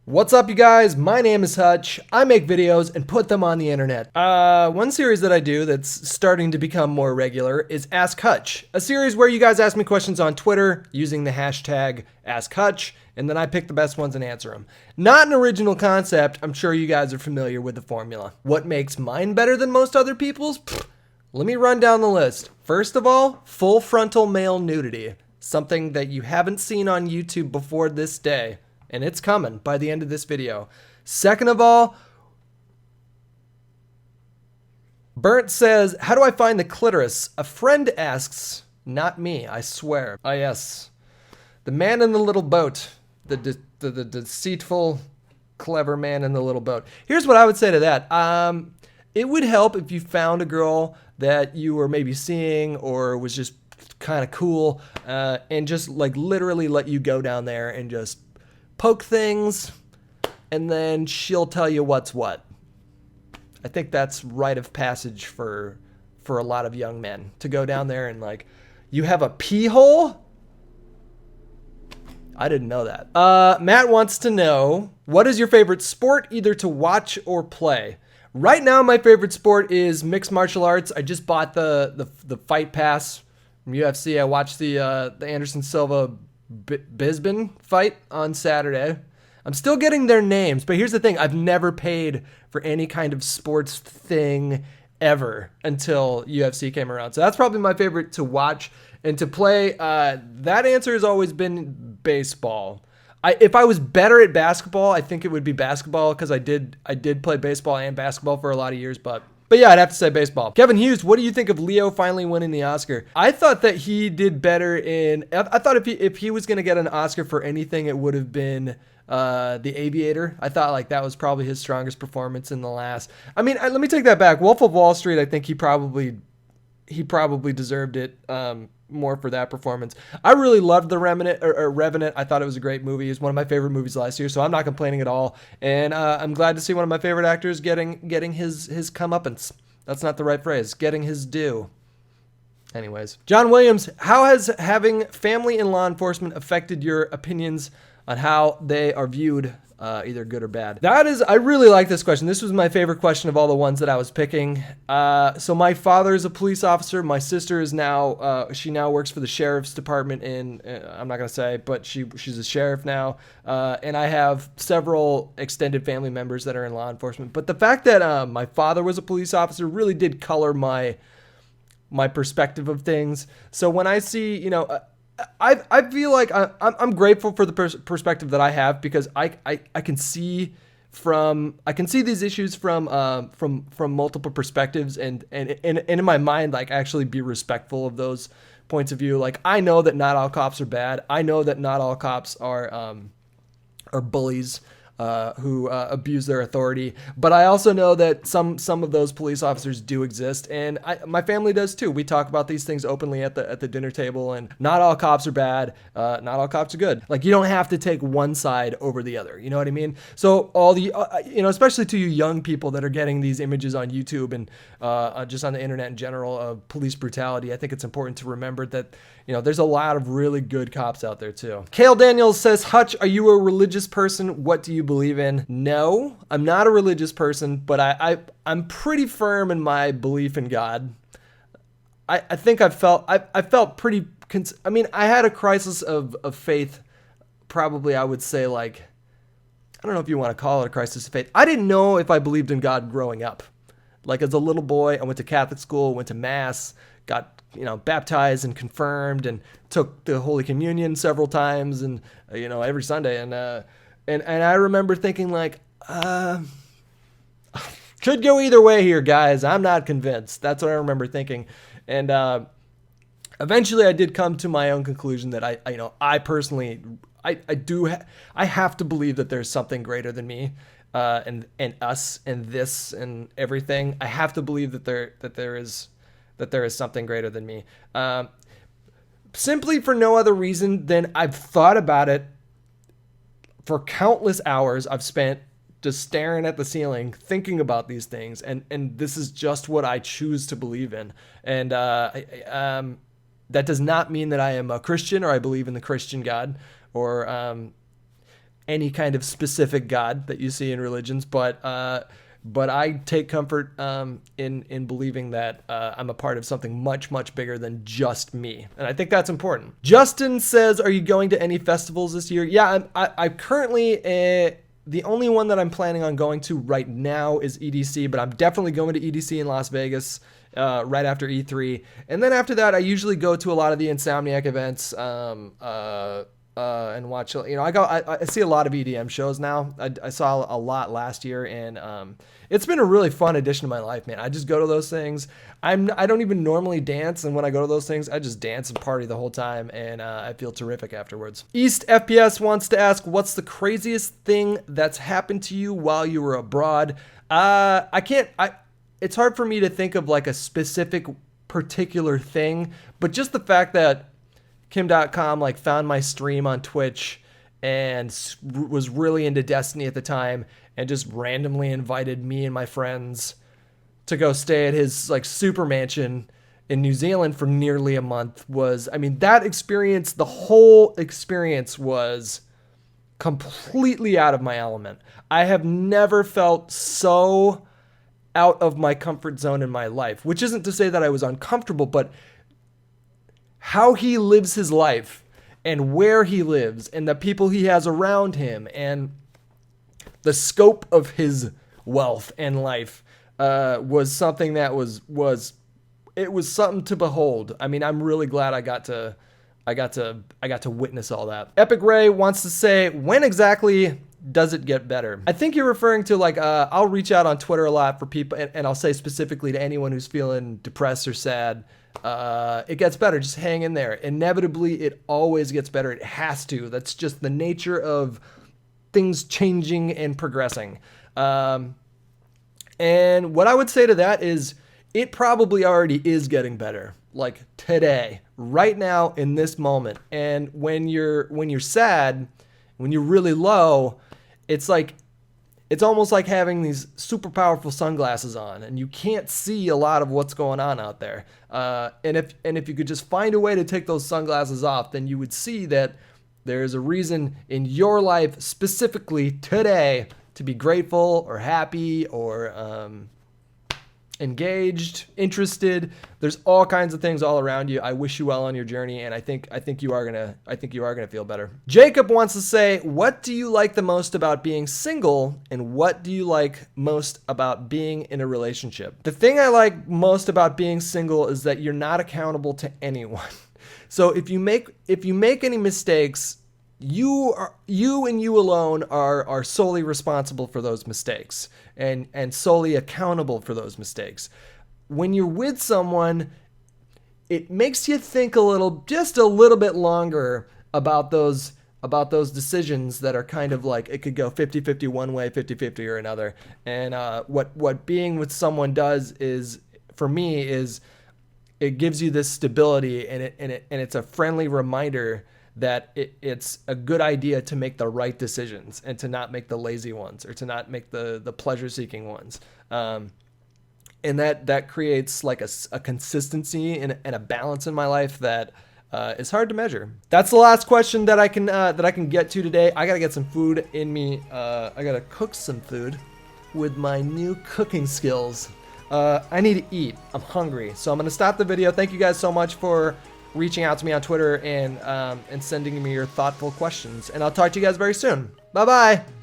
What's up, you guys? My name is Hutch. I make videos and put them on the internet. One series that I do that's starting to become more regular is Ask Hutch, a series where you guys ask me questions on Twitter using the hashtag AskHutch, and then I pick the best ones and answer them. Not an original concept. I'm sure you guys are familiar with the formula. What makes mine better than most other people's? Let me run down the list. First of all, full frontal male nudity. Something that you haven't seen on YouTube before this day. And it's coming by the end of this video. Second of all, Burnt says, how do I find the clitoris? A friend asks, not me, I swear. Ah, yes. The man in the little boat. The deceitful, clever man in the little boat. Here's what I would say to that. It would help if you found a girl that you were maybe seeing or was just kind of cool and just like literally let you go down there and just poke things, and then she'll tell you what's what. I think that's rite of passage for a lot of young men to go down there and like, you have a pee hole? I didn't know that. Matt wants to know, what is your favorite sport either to watch or play? Right now, my favorite sport is mixed martial arts. I just bought the fight pass from UFC. I watched the Anderson Silva Bisbin fight on Saturday. I'm still getting their names, but here's the thing. I've never paid for any kind of sports thing ever until UFC came around. So that's probably my favorite to watch and to play. That answer has always been baseball. If I was better at basketball, I think it would be basketball because I did play baseball and basketball for a lot of years, but yeah, I'd have to say baseball. Kevin Hughes, what do you think of Leo finally winning the Oscar? I thought that he did better I thought if he was going to get an Oscar for anything, it would have been The Aviator. I thought like that was probably his strongest performance in the last. I mean, let me take that back. Wolf of Wall Street, I think he probably deserved it more for that performance. I really loved The Revenant. I thought it was a great movie. It was one of my favorite movies last year, so I'm not complaining at all. And I'm glad to see one of my favorite actors getting his comeuppance. That's not the right phrase. Getting his due. Anyways, John Williams, how has having family in law enforcement affected your opinions on how they are viewed, either good or bad? I really like this question. This was my favorite question of all the ones that I was picking. So my father is a police officer. My sister is she now works for the sheriff's department I'm not going to say, but she's a sheriff now. And I have several extended family members that are in law enforcement. But the fact that my father was a police officer really did color my perspective of things. So when I see, I feel like I'm grateful for the perspective that I have because I can see these issues from multiple perspectives and in my mind, like actually be respectful of those points of view. Like I know that not all cops are bad. I know that not all cops are bullies who abuse their authority. But I also know that some of those police officers do exist, and my family does too. We talk about these things openly at the dinner table, and not all cops are bad. Not all cops are good. Like you don't have to take one side over the other. You know what I mean? So all the especially to you young people that are getting these images on YouTube and just on the internet in general of police brutality, I think it's important to remember that there's a lot of really good cops out there too. Kale Daniels says, Hutch, are you a religious person? What do you believe in? No, I'm not a religious person, but I'm pretty firm in my belief in God. I think I felt pretty, I had a crisis of faith, probably I would say like, I don't know if you want to call it a crisis of faith. I didn't know if I believed in God growing up. Like as a little boy, I went to Catholic school, went to mass, got baptized and confirmed and took the Holy Communion several times and every Sunday and I remember thinking like could go either way here, guys. I'm not convinced. That's what I remember thinking. And eventually I did come to my own conclusion that I personally I have to believe that there's something greater than me and us and this and everything. I have to believe that there is something greater than me. Simply for no other reason than I've thought about it for countless hours. I've spent just staring at the ceiling, thinking about these things, and this is just what I choose to believe in. And that does not mean that I am a Christian or I believe in the Christian God or any kind of specific God that you see in religions, but I take comfort in believing that I'm a part of something much, much bigger than just me. And I think that's important. Justin says, are you going to any festivals this year? Yeah, I currently, the only one that I'm planning on going to right now is EDC, but I'm definitely going to EDC in Las Vegas right after E3. And then after that, I usually go to a lot of the Insomniac events and watch, I see a lot of EDM shows now. I saw a lot last year, and it's been a really fun addition to my life, man. I just go to those things. I don't even normally dance, and when I go to those things, I just dance and party the whole time, and I feel terrific afterwards. East FPS wants to ask, what's the craziest thing that's happened to you while you were abroad? It's hard for me to think of like a specific particular thing, but just the fact that KimDotCom like found my stream on Twitch and was really into Destiny at the time and just randomly invited me and my friends to go stay at his like super mansion in New Zealand for nearly a month was, I mean, that experience, the whole experience was completely out of my element. I have never felt so out of my comfort zone in my life, which isn't to say that I was uncomfortable, but how he lives his life and where he lives and the people he has around him and the scope of his wealth and life was something that was something to behold. I mean, I'm really glad I got to witness all that. Epic Ray wants to say, when exactly does it get better? I think you're referring to like, I'll reach out on Twitter a lot for people, and I'll say specifically to anyone who's feeling depressed or sad, it gets better. Just hang in there. Inevitably, it always gets better. It has to. That's just the nature of things changing and progressing. And what I would say to that is it probably already is getting better. Like today, right now in this moment. And when you're sad, when you're really low, it's almost like having these super powerful sunglasses on and you can't see a lot of what's going on out there. And if you could just find a way to take those sunglasses off, then you would see that there's a reason in your life specifically today to be grateful or happy or engaged, interested. There's all kinds of things all around you. I wish you well on your journey, and I think you are gonna feel better. Jacob wants to say, what do you like the most about being single, and what do you like most about being in a relationship? The thing I like most about being single is that you're not accountable to anyone. So if you make any mistakes, you and you alone are solely responsible for those mistakes and solely accountable for those mistakes. When you're with someone, it makes you think just a little bit longer about those decisions that are kind of like, it could go 50-50 one way, 50-50 or another. And what being with someone does is, for me, is it gives you this stability, and it's a friendly reminder that it's a good idea to make the right decisions and to not make the lazy ones or to not make the pleasure-seeking ones. And that creates like a consistency and a balance in my life that is hard to measure. That's the last question that I can get to today. I gotta get some food in me. I gotta cook some food with my new cooking skills. I need to eat. I'm hungry. So I'm gonna stop the video. Thank you guys so much for reaching out to me on Twitter and sending me your thoughtful questions. And I'll talk to you guys very soon. Bye-bye.